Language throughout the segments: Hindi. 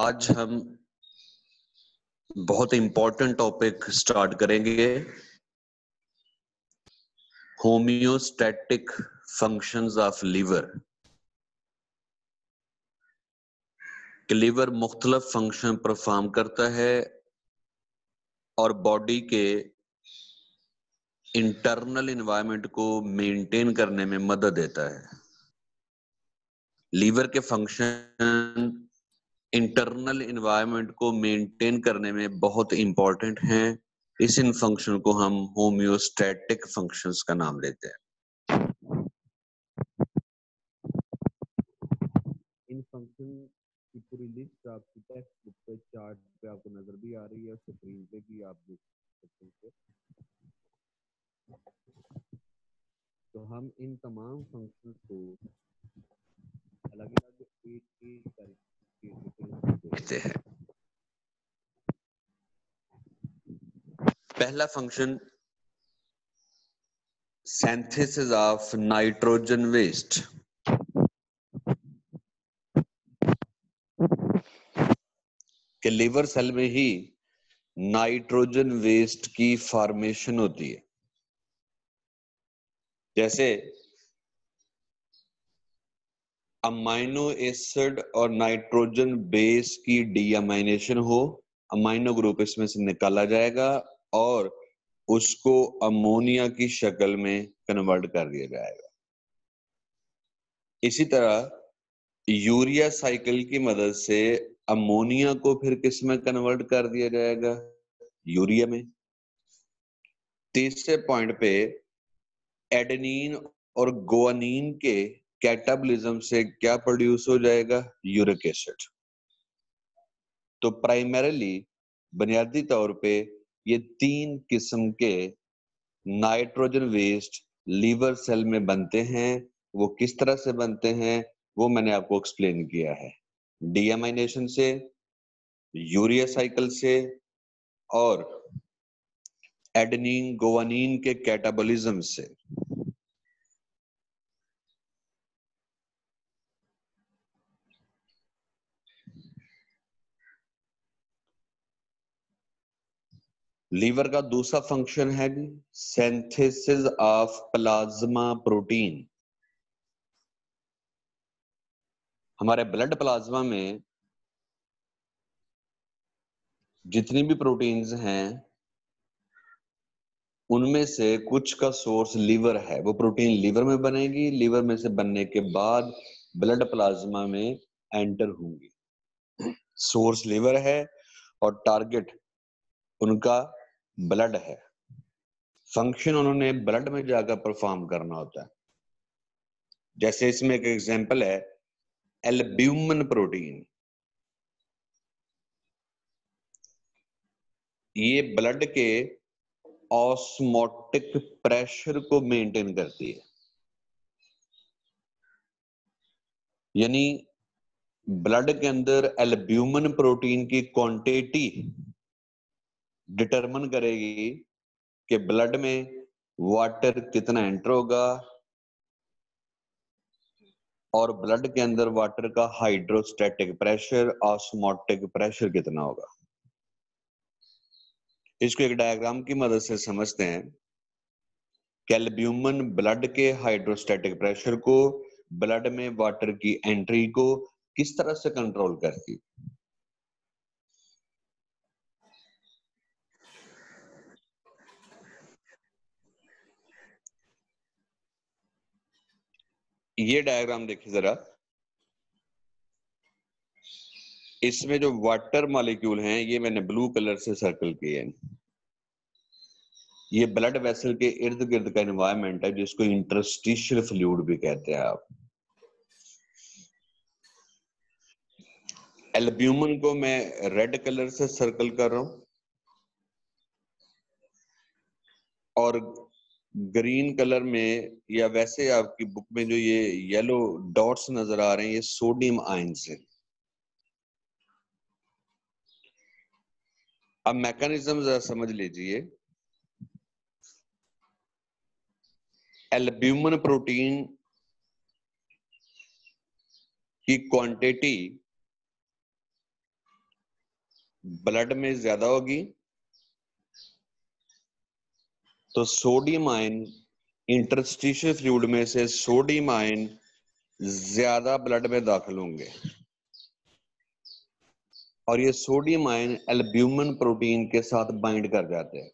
आज हम बहुत इंपॉर्टेंट टॉपिक स्टार्ट करेंगे, होम्योस्टैटिक फंक्शंस ऑफ लीवर। कि लीवर मुख्तलिफ फंक्शन परफॉर्म करता है और बॉडी के इंटरनल एनवायरनमेंट को मेंटेन करने में मदद देता है। लीवर के फंक्शन इंटरनल एनवायरनमेंट को मेंटेन करने में बहुत इंपॉर्टेंट हैं। इस इन फंक्शन को हम होम्योस्टैटिक फंक्शंस का नाम लेते हैं। इन फंक्शन की पूरी लिस्ट आपकी टेक्स्ट बुक पे चार्ट पे आपको नजर भी आ रही है, स्क्रीन पे भी आप देख सकते हैं। तो हम इन तमाम फंक्शंस को अलग अलग एक तरीके देखते हैं। पहला function synthesis of nitrogen waste. कि लिवर सेल में ही नाइट्रोजन वेस्ट की फॉर्मेशन होती है। जैसे अमाइनो एसिड और नाइट्रोजन बेस की डीअमाइनेशन हो, अमाइनो ग्रुप इसमें से निकाला जाएगा और उसको अमोनिया की शक्ल में कन्वर्ट कर दिया जाएगा। इसी तरह यूरिया साइकिल की मदद से अमोनिया को फिर किस में कन्वर्ट कर दिया जाएगा? यूरिया में। तीसरे पॉइंट पे एडेनिन और गुआनिन के कैटाबॉलिज्म से क्या प्रोड्यूस हो जाएगा? Uric acid. तो प्राइमरीली बुनियादी तौर पे ये तीन किस्म के नाइट्रोजन वेस्ट लीवर सेल में बनते हैं। वो किस तरह से बनते हैं वो मैंने आपको एक्सप्लेन किया है। डीअमाइनेशन से, यूरिया साइकिल से और एडेनिन गुआनिन के कैटाबॉलिज्म से। लीवर का दूसरा फंक्शन है सिंथेसिस ऑफ प्लाज्मा प्रोटीन। हमारे ब्लड प्लाज्मा में जितनी भी प्रोटीन्स हैं उनमें से कुछ का सोर्स लीवर है। वो प्रोटीन लीवर में बनेगी, लीवर में से बनने के बाद ब्लड प्लाज्मा में एंटर होंगी। सोर्स लीवर है और टारगेट उनका ब्लड है। फंक्शन उन्होंने ब्लड में जाकर परफॉर्म करना होता है। जैसे इसमें एक एग्जांपल है एल्ब्यूमिन प्रोटीन। ये ब्लड के ऑस्मोटिक प्रेशर को मेंटेन करती है। यानी ब्लड के अंदर एल्ब्यूमिन प्रोटीन की क्वांटिटी डिटरमिन करेगी कि ब्लड में वाटर कितना एंटर होगा और ब्लड के अंदर वाटर का हाइड्रोस्टैटिक प्रेशर, ऑस्मोटिक प्रेशर कितना होगा। इसको एक डायग्राम की मदद से समझते हैं कि एल्ब्यूमिन ब्लड के हाइड्रोस्टैटिक प्रेशर को, ब्लड में वाटर की एंट्री को किस तरह से कंट्रोल करती। ये डायग्राम देखिए जरा। इसमें जो वाटर मॉलिक्यूल हैं ये मैंने ब्लू कलर से सर्कल किए हैं। ये ब्लड वेसल के इर्द गिर्द का एनवायरनमेंट है जिसको इंटरस्टिशियल फ्लूइड भी कहते हैं आप। एल्ब्यूमिन को मैं रेड कलर से सर्कल कर रहा हूं और ग्रीन कलर में या वैसे आपकी बुक में जो ये येलो डॉट्स नजर आ रहे हैं ये सोडियम आयंस हैं। अब मैकेनिज्म जरा समझ लीजिए। एल्ब्यूमिन प्रोटीन की क्वांटिटी ब्लड में ज्यादा होगी तो सोडियम आयन, इंटरस्टिशियल फ्लूइड में से सोडियम आयन ज्यादा ब्लड में दाखिल होंगे और ये सोडियम आयन एल्ब्यूमिन प्रोटीन के साथ बाइंड कर जाते हैं,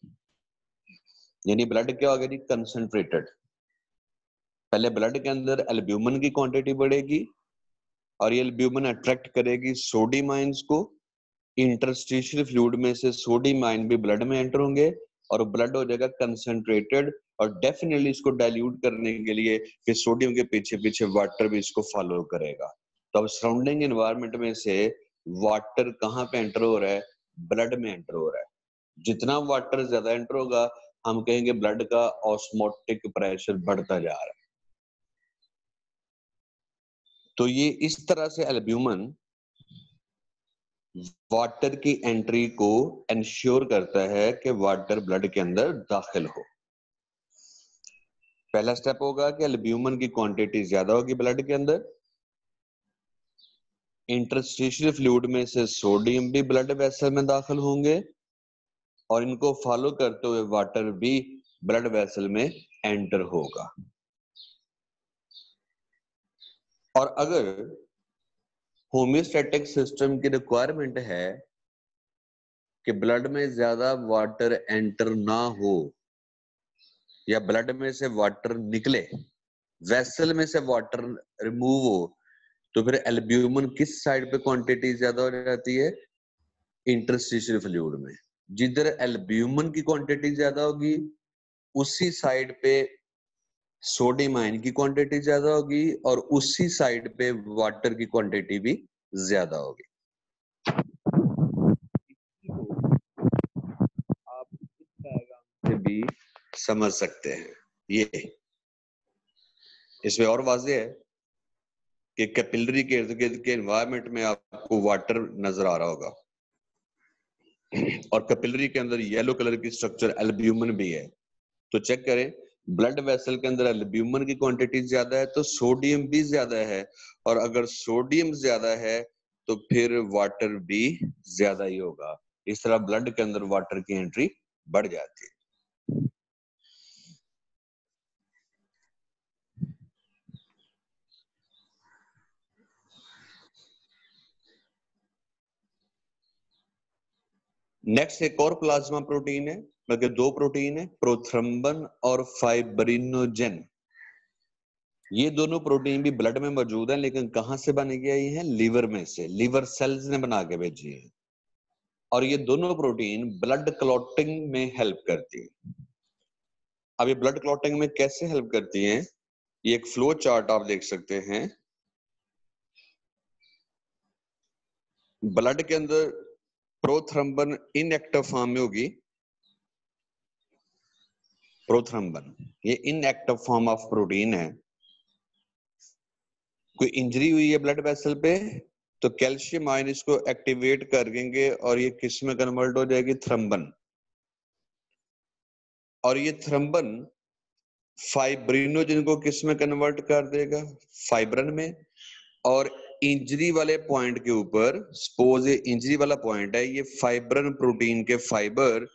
यानी ब्लड क्या हो गया, कंसंट्रेटेड। पहले ब्लड के अंदर एल्ब्यूमिन की क्वांटिटी बढ़ेगी और ये एल्ब्यूमिन अट्रैक्ट करेगी सोडियम आयंस को। इंटरस्टिशियल फ्लूइड में से सोडियम आयन भी ब्लड में एंटर होंगे और ब्लड हो जाएगा कंसंट्रेटेड, और डेफिनेटली इसको डाइल्यूट करने के लिए फिर सोडियम के पीछे पीछे वाटर भी इसको फॉलो करेगा। तो अब सराउंडिंग एनवायरनमेंट में से वाटर कहाँ पे एंटर हो रहा है, ब्लड में एंटर हो रहा है। जितना वाटर ज्यादा एंटर होगा हम कहेंगे ब्लड का ऑस्मोटिक प्रेशर बढ़ता जा रहा है। तो ये इस तरह से एल्ब्यूमिन वाटर की एंट्री को इंश्योर करता है कि वाटर ब्लड के अंदर दाखिल हो। पहला स्टेप होगा कि एल्ब्यूमिन की क्वांटिटी ज्यादा होगी ब्लड के अंदर, इंटरस्टिशियल फ्लूइड में से सोडियम भी ब्लड वेसल में दाखिल होंगे और इनको फॉलो करते हुए वाटर भी ब्लड वेसल में एंटर होगा। और अगर होम्योस्टैटिक सिस्टम की रिक्वायरमेंट है कि ब्लड में ज्यादा वाटर एंटर ना हो या ब्लड में से वाटर निकले, वेसल में से वाटर रिमूव हो, तो फिर एल्ब्यूमिन किस साइड पे क्वांटिटी ज्यादा हो जाती है, इंटरस्टिशियल फ्लूइड में। जिधर एल्ब्यूमिन की क्वांटिटी ज्यादा होगी उसी साइड पे सोडियम आयन की क्वांटिटी ज्यादा होगी और उसी साइड पे वाटर की क्वांटिटी भी ज्यादा होगी। आप इस डायग्राम से भी समझ सकते हैं। ये इसमें और वाज़ेह है कि कैपिलरी के इर्द गिर्द के एनवायरनमेंट में आपको वाटर नजर आ रहा होगा और कैपिलरी के अंदर येलो कलर की स्ट्रक्चर एल्ब्यूमिन भी है। तो चेक करें, ब्लड वेसल के अंदर एल्ब्यूमिन की क्वांटिटी ज्यादा है तो सोडियम भी ज्यादा है, और अगर सोडियम ज्यादा है तो फिर वाटर भी ज्यादा ही होगा। इस तरह ब्लड के अंदर वाटर की एंट्री बढ़ जाती है। नेक्स्ट एक और प्लाज्मा प्रोटीन है, बल्कि दो प्रोटीन है, प्रोथ्रम्बन और फाइब्रिनोजेन। ये दोनों प्रोटीन भी ब्लड में मौजूद है, लेकिन कहां से बन के आई है, लीवर में से, लीवर सेल्स ने बना के भेजी है। और ये दोनों प्रोटीन ब्लड क्लॉटिंग में हेल्प करती है। अब ये ब्लड क्लॉटिंग में कैसे हेल्प करती हैं, ये एक फ्लो चार्ट आप देख सकते हैं। ब्लड के अंदर प्रोथ्रम्बन इनएक्टिव फॉर्म में होगी, प्रोथ्रम्बन ये इनएक्टिव फॉर्म ऑफ प्रोटीन है। कोई इंजरी हुई है ब्लड वेसल पे तो कैल्शियम आयन इसको एक्टिवेट कर देंगे और ये किस में कन्वर्ट हो जाएगी, थ्रम्बन। और ये थ्रम्बन फाइब्रिनोजन को किस में कन्वर्ट कर देगा, फाइब्रन में। और इंजरी वाले पॉइंट के ऊपर, सपोज ये इंजरी वाला पॉइंट है, ये फाइब्रन प्रोटीन के फाइबर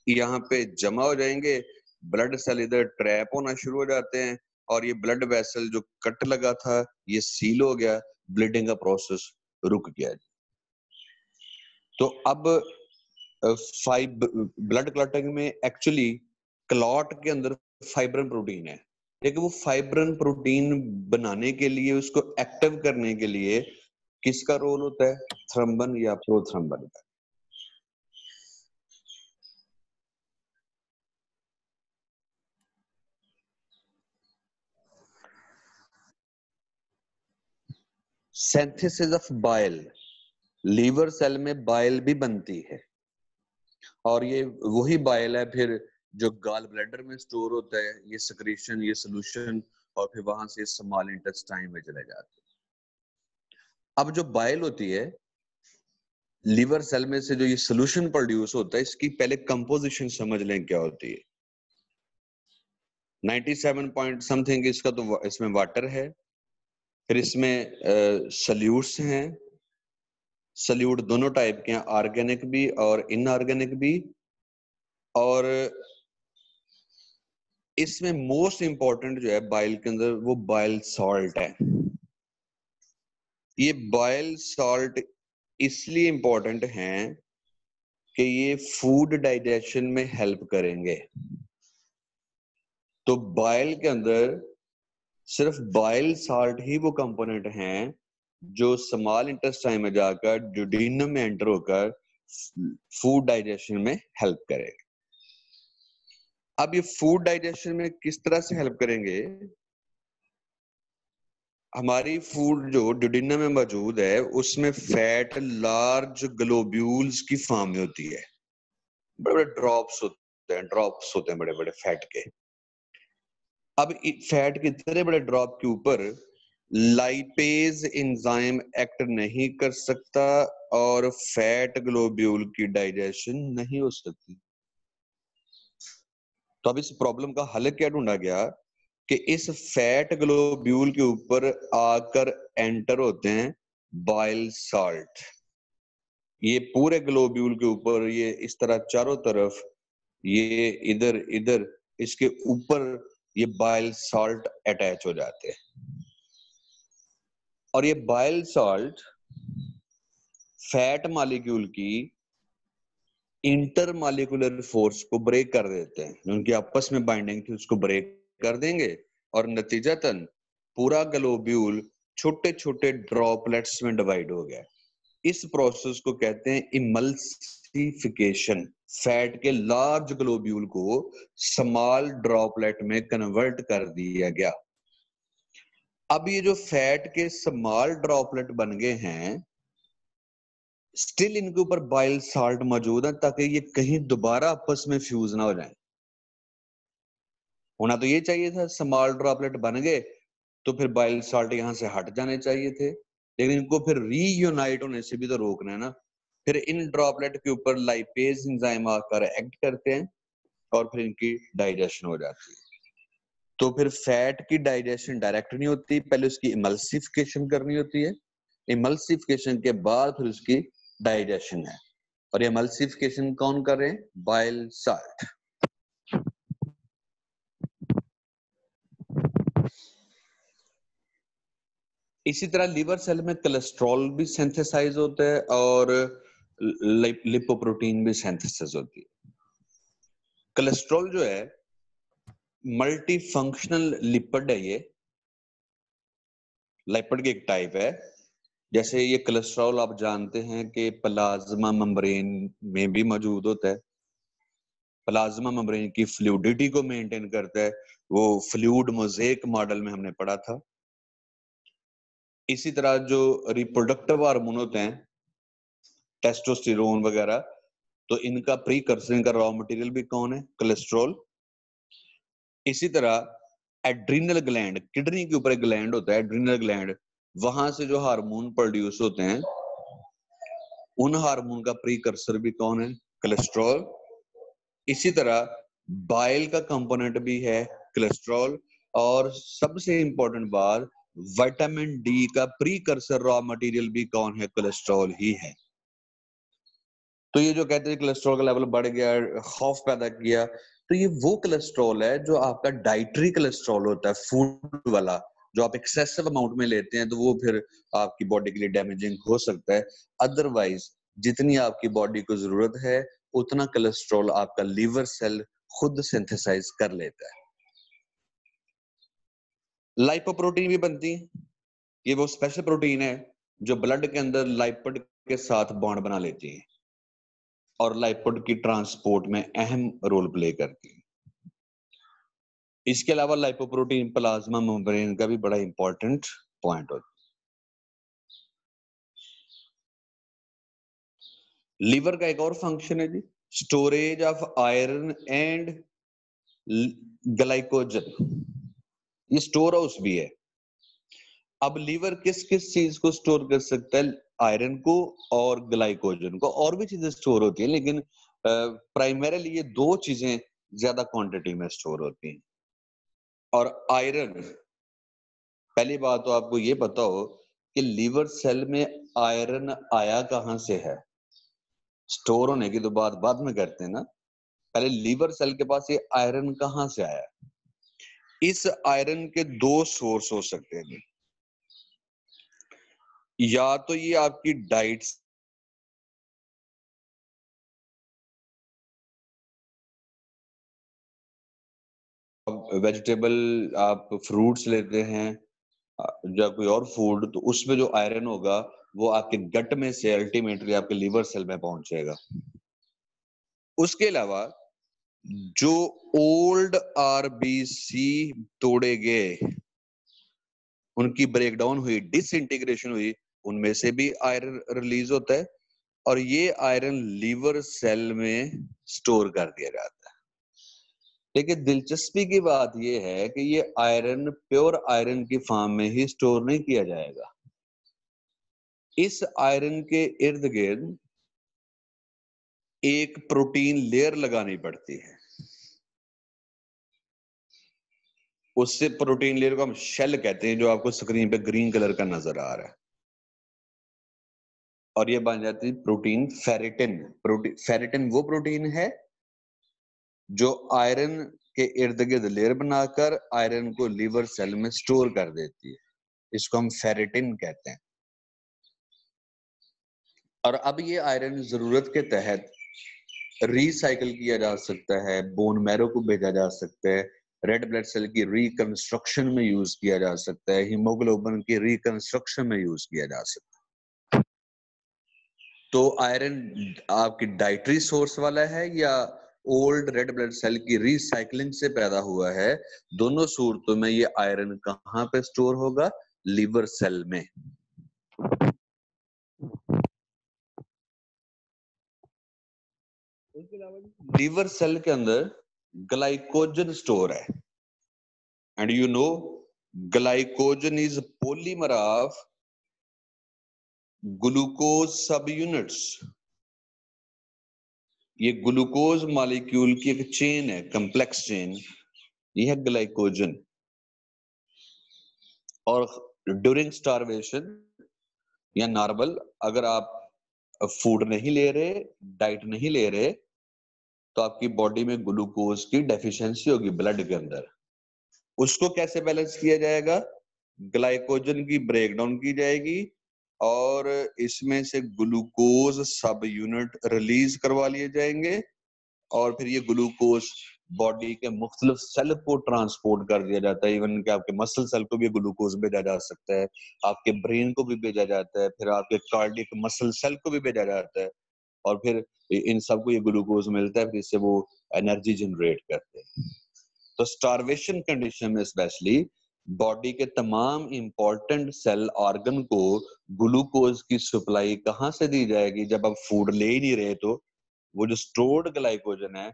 यहाँ पे जमा हो जाएंगे, ब्लड सेल इधर ट्रैप होना शुरू हो जाते हैं और ये ब्लड वेसल जो कट लगा था ये सील हो गया, ब्लीडिंग का प्रोसेस रुक गया। तो अब ब्लड क्लॉटिंग में एक्चुअली क्लॉट के अंदर फाइब्रन प्रोटीन है, लेकिन वो फाइब्रन प्रोटीन बनाने के लिए, उसको एक्टिव करने के लिए किसका रोल होता है, थ्रम्बन या प्रोथ्रम्बन का। Synthesis of bile, liver cell में बाइल भी बनती है और ये वही बाइल है फिर जो गॉल ब्लैडर में स्टोर होता है, ये सिक्रीशन, ये सोल्यूशन, और फिर वहां से स्मॉल इंटेस्टाइन में चले जाते हैं। अब जो बाइल होती है लीवर सेल में से, जो ये सोल्यूशन प्रोड्यूस होता है, इसकी पहले कंपोजिशन समझ लें क्या होती है। 97 पॉइंट समथिंग इसका तो इसमें वाटर है, फिर इसमें सल्यूट्स हैं, सल्यूट दोनों टाइप के हैं, ऑर्गेनिक भी और इनऑर्गेनिक भी। और इसमें मोस्ट इंपॉर्टेंट जो है बाइल के अंदर वो बाइल सॉल्ट है। ये बाइल सॉल्ट इसलिए इंपॉर्टेंट हैं कि ये फूड डाइजेशन में हेल्प करेंगे। तो बाइल के अंदर सिर्फ बाइल सॉल्ट ही वो कंपोनेंट हैं जो स्मॉल इंटेस्टाइन में जाकर ड्यूडेनम में एंटर होकर फूड डाइजेशन में हेल्प करेंगे। अब ये फूड डाइजेशन में किस तरह से हेल्प करेंगे? हमारी फूड जो ड्यूडेनम में मौजूद है उसमें फैट लार्ज ग्लोब्यूल्स की फॉर्म में होती है। बड़े बड़े ड्रॉप्स होते हैं बड़े बड़े फैट के। अब फैट के इतने बड़े ड्रॉप के ऊपर लाइपेज एंजाइम एक्ट नहीं कर सकता और फैट ग्लोब्यूल की डाइजेशन नहीं हो सकती। तो अब इस प्रॉब्लम का हल क्या ढूंढा गया कि इस फैट ग्लोब्यूल के ऊपर आकर एंटर होते हैं बाइल सॉल्ट। ये पूरे ग्लोब्यूल के ऊपर ये इस तरह चारों तरफ ये इधर इधर इसके ऊपर ये बाइल सॉल्ट अटैच हो जाते हैं और ये बाइल सॉल्ट फैट मॉलिक्यूल की इंटर मॉलिक्यूलर फोर्स को ब्रेक कर देते हैं। उनकी आपस में बाइंडिंग थी उसको ब्रेक कर देंगे और नतीजतन पूरा ग्लोब्यूल छोटे छोटे ड्रॉपलेट्स में डिवाइड हो गया। इस प्रोसेस को कहते हैं इमल्सिफिकेशन। फैट के लार्ज ग्लोब्यूल को स्मॉल ड्रॉपलेट में कन्वर्ट कर दिया गया। अब ये जो फैट के स्मॉल ड्रॉपलेट बन गए हैं स्टिल इनके ऊपर बाइल साल्ट मौजूद है ताकि ये कहीं दोबारा आपस में फ्यूज ना हो जाए। होना तो ये चाहिए था, स्मॉल ड्रॉपलेट बन गए तो फिर बाइल साल्ट यहां से हट जाने चाहिए थे, लेकिन इनको फिर रीयूनाइट होने से भी तो रोकना है ना। फिर इन ड्रॉपलेट के ऊपर लाइपेज एंजाइम आकर एक्ट करते हैं और फिर इनकी डाइजेशन हो जाती है। तो फिर फैट की डाइजेशन डायरेक्ट नहीं होती, पहले उसकी इमल्सिफिकेशन करनी होती है। इमल्सिफिकेशन के बाद फिर उसकी डाइजेशन है और ये इमल्सिफिकेशन कौन कर रहे हैं? Bile salt. इसी तरह लीवर सेल में कोलेस्ट्रॉल भी सिंथेसाइज होता है और लिपोप्रोटीन भी सिंथेसिस होती है। कोलेस्ट्रॉल जो है मल्टी फंक्शनल लिपिड है, ये लिपिड की एक टाइप है। जैसे ये कोलेस्ट्रॉल आप जानते हैं कि प्लाज्मा मेम्ब्रेन में भी मौजूद होता है। प्लाज्मा मेम्ब्रेन की फ्लूइडिटी को मेंटेन करता है, वो फ्लूइड मोज़ेक मॉडल में हमने पढ़ा था। इसी तरह जो रिप्रोडक्टिव हार्मोन होते हैं टेस्टोस्टेरोन वगैरह, तो इनका प्रीकर्सर, इनका रॉ मटेरियल भी कौन है? कोलेस्ट्रॉल। इसी तरह एड्रिनल ग्लैंड, किडनी के ऊपर एक ग्लैंड होता है एड्रिनल ग्लैंड, वहां से जो हार्मोन प्रोड्यूस होते हैं उन हार्मोन का प्रीकर्सर भी कौन है? कोलेस्ट्रॉल। इसी तरह बाइल का कंपोनेंट भी है कोलेस्ट्रॉल। और सबसे इंपॉर्टेंट बात, विटामिन डी का प्रीकर्सर रॉ मटेरियल भी कौन है? कोलेस्ट्रॉल ही है। तो ये जो कहते हैं कोलेस्ट्रॉल का लेवल बढ़ गया, खौफ पैदा किया, तो ये वो कोलेस्ट्रॉल है जो आपका डाइटरी कोलेस्ट्रॉल होता है, फूड वाला, जो आप एक्सेसिव अमाउंट में लेते हैं तो वो फिर आपकी बॉडी के लिए डैमेजिंग हो सकता है। अदरवाइज जितनी आपकी बॉडी को जरूरत है उतना कोलेस्ट्रॉल आपका लीवर सेल खुद सिंथेसाइज कर लेता है। लाइपोप्रोटीन भी बनती है, ये वो स्पेशल प्रोटीन है जो ब्लड के अंदर लाइपिड के साथ बॉन्ड बना लेती है और लाइपिड की ट्रांसपोर्ट में अहम रोल प्ले करती है। इसके अलावा लाइपोप्रोटीन प्लाज्मा मेम्ब्रेन का भी बड़ा इंपॉर्टेंट पॉइंट होता है। लीवर का एक और फंक्शन है जी, storage of iron and glycogen, ये स्टोर हाउस भी है। अब लीवर किस किस चीज को स्टोर कर सकता है? आयरन को और ग्लाइकोजन को, और भी चीजें स्टोर होती हैं लेकिन प्राइमरीली ये दो चीजें ज्यादा क्वांटिटी में स्टोर होती हैं। और आयरन, पहली बात तो आपको ये पता हो कि लीवर सेल में आयरन आया कहां से है। स्टोर होने की तो बात बाद में करते हैं ना, पहले लीवर सेल के पास ये आयरन कहां से आया। इस आयरन के दो सोर्स हो सकते हैं, या तो ये आपकी डाइट, वेजिटेबल आप फ्रूट्स लेते हैं या कोई और फूड, तो उसमें जो आयरन होगा वो आपके गट में से अल्टीमेटली आपके लीवर सेल में पहुंचेगा। उसके अलावा जो ओल्ड आरबीसी तोड़े गए, उनकी ब्रेकडाउन हुई, डिसइंटीग्रेशन हुई, उनमें से भी आयरन रिलीज होता है और ये आयरन लीवर सेल में स्टोर कर दिया जाता है। लेकिन दिलचस्पी की बात यह है कि ये आयरन प्योर आयरन की फॉर्म में ही स्टोर नहीं किया जाएगा। इस आयरन के इर्द गिर्द एक प्रोटीन लेयर लगानी पड़ती है। उससे प्रोटीन लेयर को हम शेल कहते हैं, जो आपको स्क्रीन पे ग्रीन कलर का नजर आ रहा है, और ये बन जाती है प्रोटीन फेरिटिन। फेरिटिन वो प्रोटीन है जो आयरन के इर्द गिर्द लेयर बनाकर आयरन को लीवर सेल में स्टोर कर देती है। इसको हम फेरिटिन कहते हैं। और अब ये आयरन जरूरत के तहत रिसाइकल किया जा सकता है, बोन मैरो को भेजा जा सकता है, रेड ब्लड सेल की रिकंस्ट्रक्शन में यूज किया जा सकता है, हीमोग्लोबिन की रिकंस्ट्रक्शन में यूज किया जा सकता है। तो आयरन आपकी डाइटरी सोर्स वाला है या ओल्ड रेड ब्लड सेल की रिसाइकलिंग से पैदा हुआ है, दोनों सूरतों में ये आयरन कहां पे स्टोर होगा? लीवर सेल में। लीवर सेल के अंदर ग्लाइकोजन स्टोर है, and you know glycogen is polymer of glucose सब यूनिट्स। ये ग्लूकोज मॉलिक्यूल की एक चेन है, कॉम्प्लेक्स चेन, ये है ग्लाइकोजन। और ड्यूरिंग स्टारवेशन या नॉर्मल, अगर आप फूड नहीं ले रहे, डाइट नहीं ले रहे, तो आपकी बॉडी में ग्लूकोज की डेफिशिएंसी होगी ब्लड के अंदर। उसको कैसे बैलेंस किया जाएगा? ग्लाइकोजन की ब्रेकडाउन की जाएगी और इसमें से ग्लूकोज सब यूनिट रिलीज करवा लिए जाएंगे और फिर ये ग्लूकोज बॉडी के मुख्तलिफ सेल को ट्रांसपोर्ट कर दिया जाता है। इवन कि आपके मसल सेल को भी ग्लूकोज भेजा जा सकता है, आपके ब्रेन को भी भेजा जाता है, फिर आपके कार्डियक मसल सेल को भी भेजा जाता है, और फिर इन सबको ये ग्लूकोज मिलता है, फिर इससे वो एनर्जी जनरेट करते हैं। तो स्टारवेशन कंडीशन में स्पेशली बॉडी के तमाम इंपॉर्टेंट सेल ऑर्गन को ग्लूकोज की सप्लाई कहां से दी जाएगी? जब आप फूड ले ही नहीं रहे, तो वो जो स्टोर्ड ग्लाइकोजन है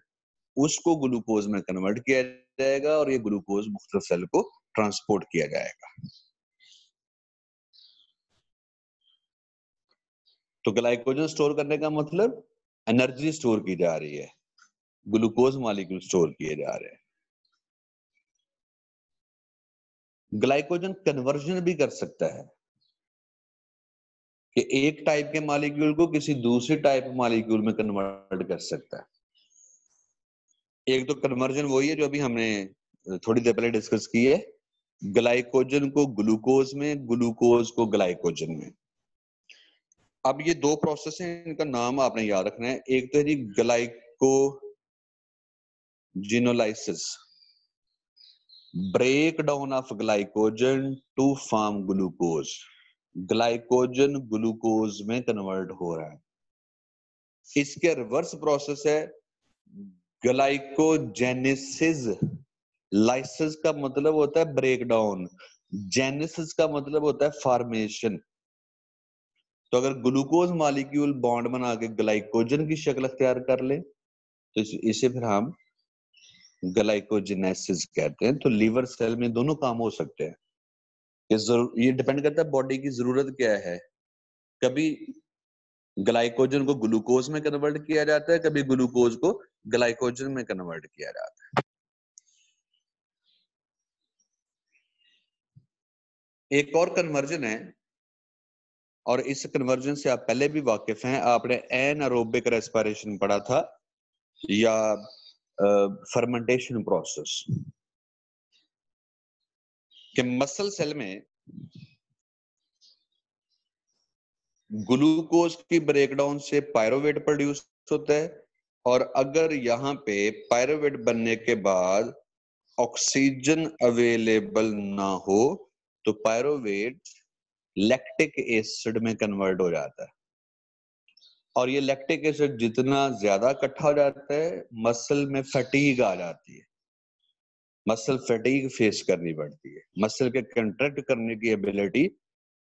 उसको ग्लूकोज में कन्वर्ट किया जाएगा और ये ग्लूकोज मुख्तलिफ सेल को ट्रांसपोर्ट किया जाएगा। तो ग्लाइकोजन स्टोर करने का मतलब एनर्जी स्टोर की जा रही है, ग्लूकोज मॉलिक्यूल स्टोर किए जा रहे हैं। ग्लाइकोजन कन्वर्जन भी कर सकता है कि एक टाइप के मॉलिक्यूल को किसी दूसरे टाइप मॉलिक्यूल में कन्वर्ट कर सकता है। एक तो कन्वर्जन वही है जो अभी हमने थोड़ी देर पहले डिस्कस की है, ग्लाइकोजन को ग्लूकोज में, ग्लूकोज को ग्लाइकोजन में। अब ये दो प्रोसेस हैं, इनका नाम आपने याद रखना है। एक तो है जी glycogenolysis, break down of glycogen to form glucose. Glycogen glucose में कन्वर्ट हो रहा है। इसके रिवर्स प्रोसेस है ग्लाइकोजेनेसिस। लाइसिस का मतलब होता है ब्रेक डाउन, जेनेसिस का मतलब होता है फॉर्मेशन। तो अगर ग्लूकोज मॉलिक्यूल बॉन्ड बना के ग्लाइकोजन की शक्ल अख्तियार कर ले, तो इसे फिर हम ग्लाइकोजेनेसिस कहते हैं। तो लीवर सेल में दोनों काम हो सकते हैं। ये डिपेंड करता है बॉडी की जरूरत क्या है। कभी ग्लाइकोजन को ग्लूकोज में कन्वर्ट किया जाता है, कभी ग्लूकोज को ग्लाइकोजन में कन्वर्ट किया जाता है। एक और कन्वर्जन है और इस कन्वर्जन से आप पहले भी वाकिफ हैं, आपने एनारोबिक रेस्पिरेशन पढ़ा था या फर्मेंटेशन प्रोसेस, कि मसल सेल में ग्लूकोज की ब्रेकडाउन से पायरोवेट प्रोड्यूस होता है, और अगर यहाँ पे पायरोवेट बनने के बाद ऑक्सीजन अवेलेबल ना हो तो पायरोवेट लैक्टिक एसिड में कन्वर्ट हो जाता है, और ये लैक्टिक एसिड जितना ज्यादा इकट्ठा हो जाता है मसल में फटीग आ जाती है, मसल फटीग फेस करनी पड़ती है, मसल के कंट्रैक्ट करने की एबिलिटी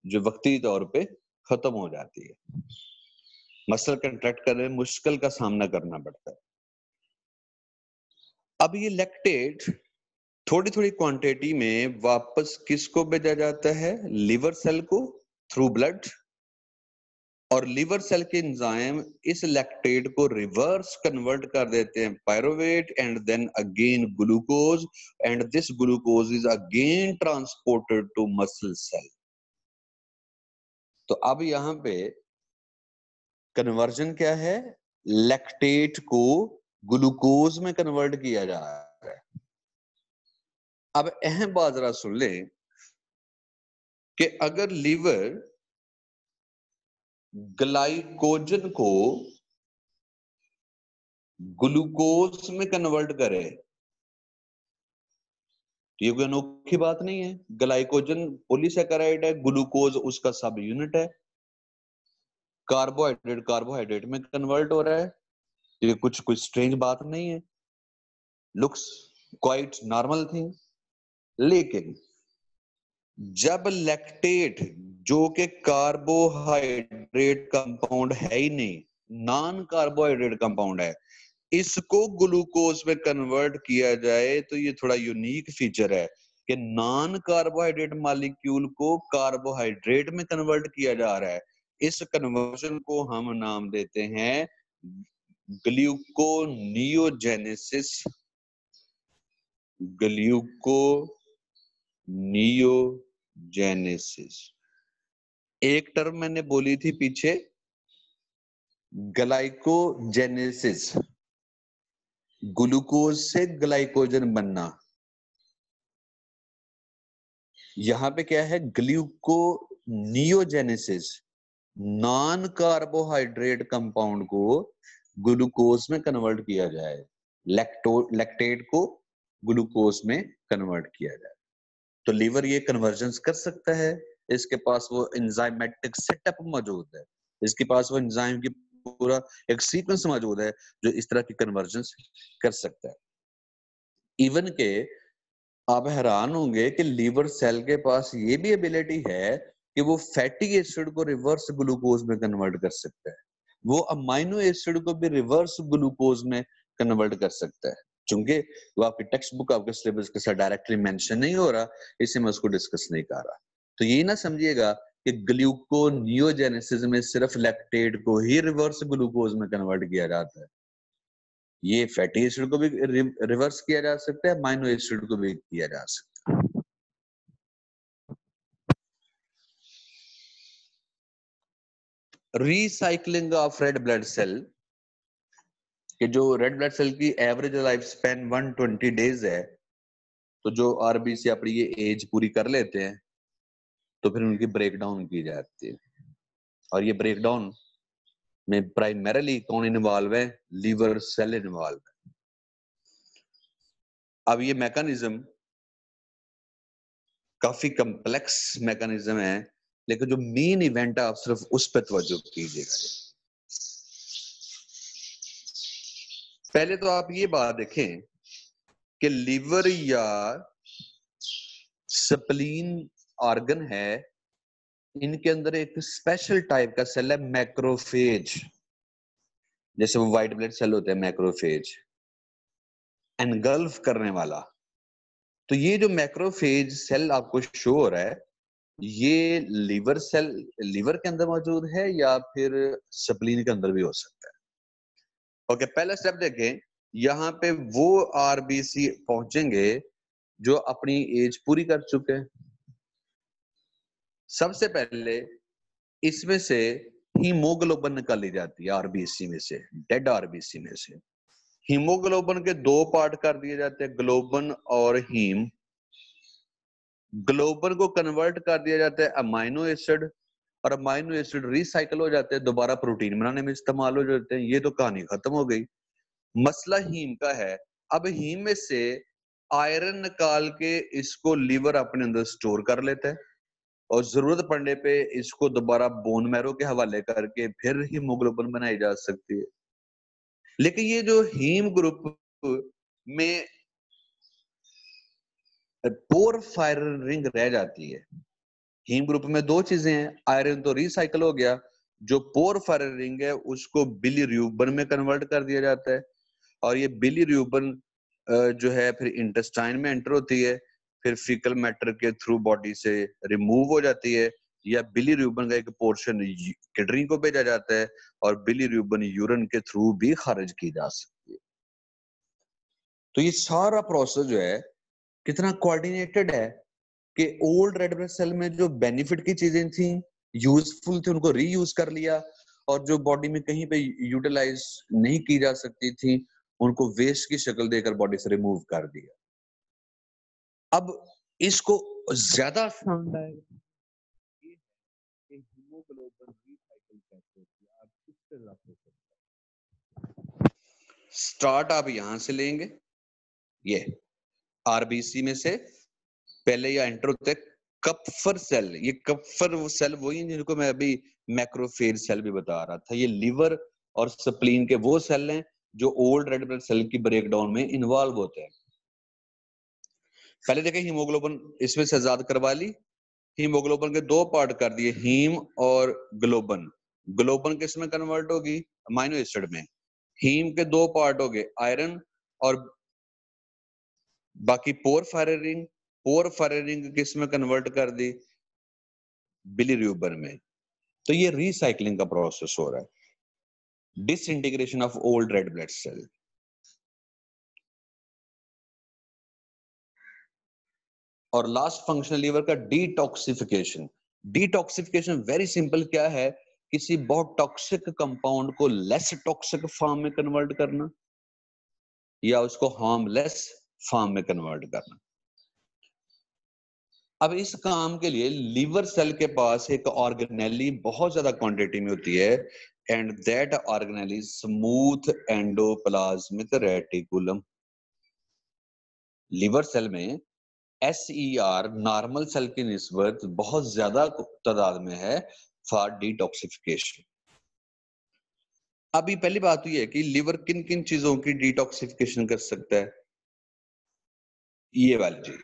जो वक्ती तौर पे खत्म हो जाती है, मसल कंट्रैक्ट करने में मुश्किल का सामना करना पड़ता है। अब ये लैक्टेट थोड़ी थोड़ी क्वांटिटी में वापस किसको भेजा जाता है? लिवर सेल को थ्रू ब्लड, और लिवर सेल के एंजाइम इस लैक्टेट को रिवर्स कन्वर्ट कर देते हैं pyruvate and then again glucose, and this glucose is again transported to muscle cell. तो अब यहां पे कन्वर्जन क्या है? लैक्टेट को ग्लूकोज में कन्वर्ट किया जा रहा है। अब अहम बात जरा सुन लें कि अगर लीवर ग्लाइकोजन को ग्लूकोज में कन्वर्ट करे तो ये कोई अनोखी बात नहीं है। ग्लाइकोजन पॉलीसैकेराइड है, ग्लूकोज उसका सब यूनिट है, कार्बोहाइड्रेट कार्बोहाइड्रेट में कन्वर्ट हो रहा है, ये कुछ स्ट्रेंज बात नहीं है, लुक्स क्वाइट नॉर्मल थिंग। लेकिन जब लैक्टेट जो कि कार्बोहाइड्रेट कंपाउंड है ही नहीं, नॉन कार्बोहाइड्रेट कंपाउंड है, इसको ग्लूकोज में कन्वर्ट किया जाए तो ये थोड़ा यूनिक फीचर है कि नॉन कार्बोहाइड्रेट मॉलिक्यूल को कार्बोहाइड्रेट में कन्वर्ट किया जा रहा है। इस कन्वर्जन को हम नाम देते हैं ग्लूकोनियोजेनेसिस, ग्लूकोनियोजेनेसिस। एक टर्म मैंने बोली थी पीछे, ग्लाइकोजेनेसिस, ग्लूकोज से ग्लाइकोजन बनना। यहां पे क्या है? ग्लूकोनियोजेनेसिस, नॉन कार्बोहाइड्रेट कंपाउंड को ग्लूकोज में कन्वर्ट किया जाए, लैक्टेट को ग्लूकोज में कन्वर्ट किया जाए। तो लीवर ये कन्वर्जन कर सकता है, इसके पास वो एंजाइमेटिक सेटअप मौजूद है, इसके पास वो एंजाइम की पूरा एक सीक्वेंस मौजूद है जो इस तरह की कन्वर्जन कर सकता है। इवन के आप हैरान होंगे कि लीवर सेल के पास ये भी एबिलिटी है कि वो फैटी एसिड को रिवर्स ग्लूकोज में कन्वर्ट कर सकता है, वो अमाइनो एसिड को भी रिवर्स ग्लूकोज में कन्वर्ट कर सकता है। चूंकि वो आपकी टेक्स्ट बुक, आपके सिलेबस के साथ डायरेक्टली मेंशन नहीं हो रहा, इससे मैं उसको डिस्कस नहीं कर रहा। तो ये ना समझिएगा कि ग्लूकोनियोजेनेसिस में सिर्फ लैक्टेट को ही रिवर्स ग्लूकोज में कन्वर्ट किया जाता है, ये फैटी एसिड को भी रिवर्स किया जा सकता है, अमाइनो एसिड को भी किया जा सकता है। Recycling of red blood cell, कि जो रेड ब्लड सेल की एवरेज लाइफ स्पैन 120 डेज है, तो जो आरबीसी अपनी ये एज पूरी कर लेते हैं तो फिर उनकी ब्रेकडाउन की जाती है, और ये ब्रेकडाउन में प्राइमरीली कौन इन्वॉल्व है? लीवर सेल इन्वॉल्व है। अब ये मैकेनिज्म काफी कम्प्लेक्स मैकेनिज्म है, लेकिन जो मेन इवेंट है आप सिर्फ उस पर तवज्जो कीजिएगा। पहले तो आप ये बात देखें कि लीवर या स्प्लीन ऑर्गन है, इनके अंदर एक स्पेशल टाइप का सेल है मैक्रोफेज, जैसे वो व्हाइट ब्लड सेल होते हैं मैक्रोफेज, एनगल्फ करने वाला। तो ये जो मैक्रोफेज सेल आपको शो हो रहा है, ये लीवर सेल, लीवर के अंदर मौजूद है या फिर स्प्लीन के अंदर भी हो सकता है। ओके, पहला स्टेप देखें, यहाँ पे वो आरबीसी पहुंचेंगे जो अपनी एज पूरी कर चुके हैं। सबसे पहले इसमें से हीमोग्लोबिन निकाली जाती है आरबीसी में से, डेड आरबीसी में से। हीमोग्लोबिन के दो पार्ट कर दिए जाते हैं, ग्लोबिन और हीम। ग्लोबिन को कन्वर्ट कर दिया जाता है अमाइनो एसिड, और अमाइनो एसिड रिसाइकल हो जाते हैं, दोबारा प्रोटीन बनाने में इस्तेमाल हो जाते हैं। ये तो कहानी खत्म हो गई। मसला हीम का है। अब हीम में से आयरन निकाल के इसको लीवर अपने अंदर स्टोर कर लेता है, और जरूरत पड़ने पे इसको दोबारा बोन मैरो के हवाले करके फिर हीमोग्लोबिन बनाई जा सकती है। लेकिन ये जो हीम ग्रुप में पोरफायरिन रिंग रह जाती है। हीम ग्रुप में दो चीजें हैं, आयरन तो रिसाइकल हो गया, जो पोरफायरिन रिंग है उसको बिलीरुबिन में कन्वर्ट कर दिया जाता है, और ये बिलीरुबिन जो है फिर इंटेस्टाइन में एंटर होती है, फिर फीकल मैटर के थ्रू बॉडी से रिमूव हो जाती है, या बिलीरुबिन का एक पोर्शन किडनी को भेजा जाता है, और बिलीरुबिन यूरिन के थ्रू भी खारिज की जा सकती है। तो ये सारा प्रोसेस जो है कितना कोऑर्डिनेटेड है कि ओल्ड रेड ब्लड सेल में जो बेनिफिट की चीजें थी, यूजफुल थी, उनको रीयूज कर लिया, और जो बॉडी में कहीं पे यूटिलाइज नहीं की जा सकती थी उनको वेस्ट की शक्ल देकर बॉडी से रिमूव कर दिया। अब इसको ज्यादा आसान स्टार्ट आप यहां से लेंगे, ये आरबीसी में से पहले ये एंटर होते हैं कप्फर सेल। ये कप्फर सेल वही हैं जिनको मैं अभी मैक्रोफेज सेल भी बता रहा था। ये लिवर और स्प्लीन के वो सेल हैं जो ओल्ड रेड ब्लड सेल की ब्रेकडाउन में इन्वॉल्व होते हैं। पहले देखें हीमोग्लोबिन इसमें से आजाद करवा ली, हीमोग्लोबिन के दो पार्ट कर दिए, हीम और ग्लोबिन। ग्लोबिन किस में कन्वर्ट होगी? अमाइनो एसिड में। हीम के दो पार्ट हो गए, आयरन और बाकी पोरफायरिन। पोरफायरिन किस में कन्वर्ट कर दी? बिलीरुबिन में। तो ये रिसाइकलिंग का प्रोसेस हो रहा है, disintegration of old red blood cell. और लास्ट फंक्शन लीवर का डिटॉक्सिफिकेशन। डिटॉक्सिफिकेशन वेरी सिंपल क्या है, किसी बहुत टॉक्सिक कंपाउंड को लेस टॉक्सिक फॉर्म में कन्वर्ट करना, या उसको हार्मलेस फॉर्म में कन्वर्ट करना। अब इस काम के लिए लीवर सेल के पास एक ऑर्गेनेली बहुत ज्यादा क्वांटिटी में होती है, and that organelle smooth endoplasmic reticulum. Liver cell में SER नॉर्मल सेल की निस्बत बहुत ज्यादा तादाद में है फॉर डिटॉक्सिफिकेशन। अभी पहली बात तो यह है कि लिवर किन किन चीजों की डिटॉक्सिफिकेशन कर सकता है। ये वाली चीज,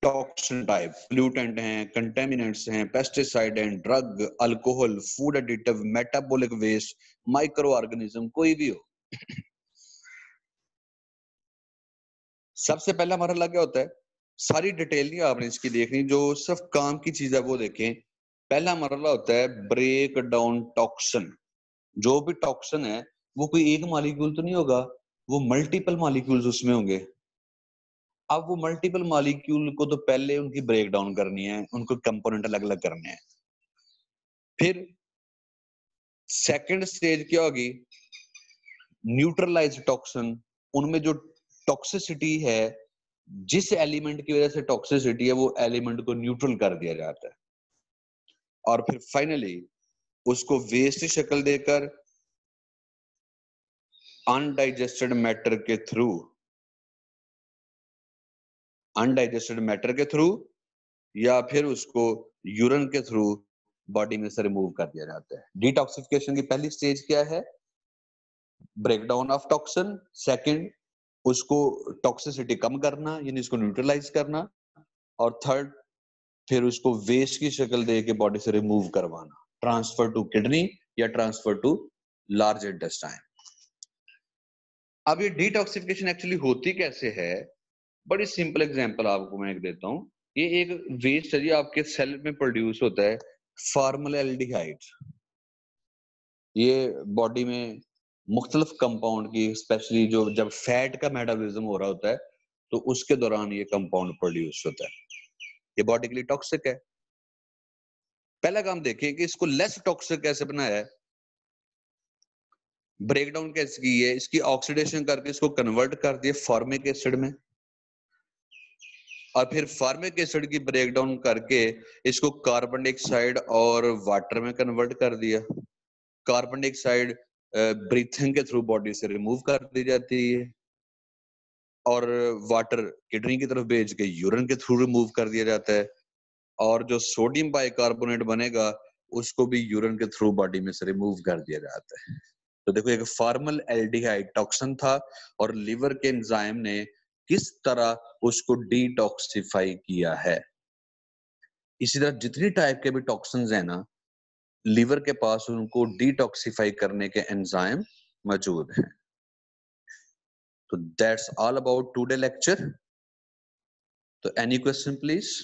टॉक्सिन टाइप, प्लूटेंट हैं, कंटेमिनेंट्स हैं, पेस्टिसाइड हैं, drug, alcohol, food additive, metabolic waste, micro organism, कोई भी हो। सबसे पहला मरहला क्या होता है, सारी डिटेल नहीं आपने इसकी देखनी, जो सिर्फ काम की चीज है वो देखें। पहला मरहला होता है ब्रेक डाउन टॉक्सिन। जो भी टॉक्सिन है वो कोई एक मॉलिक्यूल तो नहीं होगा, वो मल्टीपल मॉलिक्यूल्स उसमें होंगे। अब वो मल्टीपल मॉलिक्यूल को तो पहले उनकी ब्रेक डाउन करनी है, उनको कंपोनेंट अलग अलग करने हैं। फिर सेकंड स्टेज क्या होगी, न्यूट्रलाइज टॉक्सिन। उनमें जो टॉक्सिसिटी है, जिस एलिमेंट की वजह से टॉक्सिसिटी है, वो एलिमेंट को न्यूट्रल कर दिया जाता है। और फिर फाइनली उसको वेस्ट शक्ल देकर अनडाइजेस्टेड मैटर के थ्रू, या फिर उसको यूरिन के थ्रू बॉडी में से रिमूव कर दिया जाता है। डिटॉक्सिफिकेशन की पहली स्टेज क्या है, ब्रेकडाउन ऑफ टॉक्सिन। सेकंड, उसको टॉक्सिसिटी कम करना, यानी इसको न्यूट्रलाइज करना। और थर्ड, फिर उसको वेस्ट की शक्ल दे के बॉडी से रिमूव करवाना, ट्रांसफर टू किडनी या ट्रांसफर टू लार्ज इंटेस्टाइन। अब ये डिटॉक्सिफिकेशन एक्चुअली होती कैसे है, बड़ी सिंपल एग्जांपल आपको मैं एक देता हूं। ये एक वेस्ट है जी, आपके सेल में प्रोड्यूस होता है फॉर्मल्डिहाइड। ये बॉडी में मुख्तलिफ कंपाउंड की, स्पेशली जो जब फैट का मेटाबॉलिज्म हो रहा होता है तो उसके दौरान ये कंपाउंड प्रोड्यूस होता है। ये बॉडी के लिए टॉक्सिक है। पहला काम देखिए कि इसको लेस टॉक्सिक कैसे बनाया है, ब्रेक डाउन कैसे की है, इसकी ऑक्सीडेशन करके इसको कन्वर्ट कर दिया फॉर्मिक एसिड में, और फिर फॉर्मिक एसिड की ब्रेक डाउन करके इसको कार्बन डाइऑक्साइड और वाटर में कन्वर्ट कर दिया। कार्बन डाइऑक्साइड ब्रीथिंग के थ्रू बॉडी से रिमूव कर दी जाती है, और वाटर किडनी की तरफ भेज के यूरिन के थ्रू रिमूव कर दिया जाता है, और जो सोडियम बाइकार्बोनेट बनेगा उसको भी यूरिन के थ्रू बॉडी में से रिमूव कर दिया जाता है। तो देखो एक फॉर्मल एल्डिहाइड टॉक्सिन था और लिवर के एंजाइम ने किस तरह उसको डिटॉक्सिफाई किया है। इसी तरह जितनी टाइप के भी टॉक्सिन्स हैं ना, लिवर के पास उनको डिटॉक्सिफाई करने के एंजाइम मौजूद हैं। तो that's all about today lecture. तो एनी क्वेश्चन प्लीज।